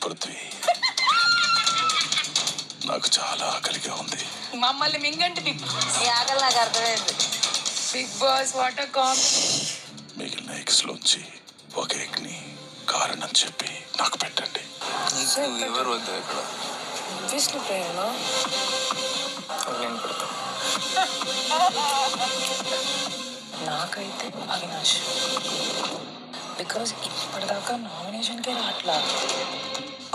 పృథ్వీ, నాకు చాలా ఆకలిగా ఉంది. మమ్మల్ని మింగండి బిగ్ బాస్. ఈ ఆకలి నాకు అర్థమైంది. బిగ్ బాస్ వాటర్ కామ్. మిగిలిన ఎగ్స్ లోంచి ఒక ఎగ్ ని కారణం చెప్పి నాకు పెట్టండి. ఎవరు వద్దు ఇక్కడ నేను పెడతా. నాకైతే అవినాష్, బికాస్ ఇప్పటిదాకా నామినేషన్కే రావట్లా.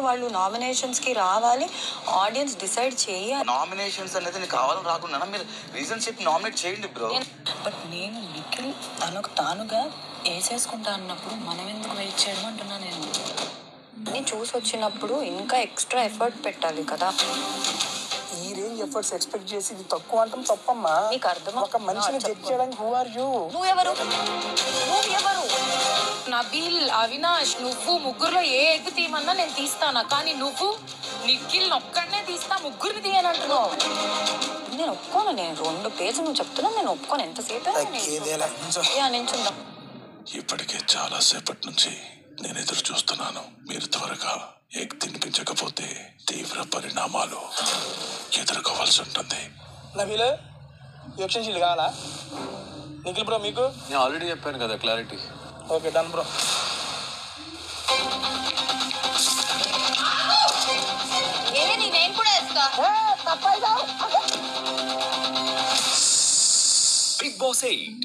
వాళ్ళు నామినేషన్స్ కి రావాలి, ఆడియన్స్ డిసైడ్ చేయాలి. నామినేషన్స్ అనేది నీకు కావాలని రాకుండా మీరు రీజన్ చెప్పి నామినేట్ చేయండి బ్రో. బట్ నేను నిఖిల్ తనకు తానుగా వేసేసుకుంటా అన్నప్పుడు మనం ఎందుకు వెయిట్ చేయడం అంటున్నా నేను. నేను చూసి వచ్చినప్పుడు ఇంకా ఎక్స్ట్రా ఎఫర్ట్ పెట్టాలి కదా. ఈ రేంజ్ ఎఫర్ట్స్ ఎక్స్పెక్ట్ చేసి ఇది తక్కువ అంటాం తప్పమ్మా. నీకు అర్థం ఒక మనిషిని జడ్జ్ చేయడానికి హూ ఆర్ యూ? నువ్వెవరు? నబీల్, అవినాష్, నువ్వు ముగ్గురులో ఏ ఎగ్ తీయమన్నా నేను తీస్తానా, కానీ నువ్వు నిఖిల్ ఒక్కడనే తీస్తా, ముగ్గురిని తీయనంటున్నావు. నేను ఒప్పుకోను. నేను 2 పేజీలు నువ్వు చెప్తున్నా, నేను ఒప్పుకోను. ఎంతసేపు నించుందాం. ఇప్పటికే చాలా సేపటి నుంచి నేను ఎదురు చూస్తున్నాను. మీరు త్వరగా ఎగ్ తినిపించకపోతే తీవ్ర పరిణామాలు ఎదుర్కోవాల్సి ఉంటుంది. నబీల్, ఎక్షన్ షీల్ కావాలా? నిఖిల్ బ్రో మీకు? నేను ఆల్రెడీ చెప్పాను కదా క్లారిటీ. Okay done bro. నేను కూడా వేస్తా. Bigg Boss 8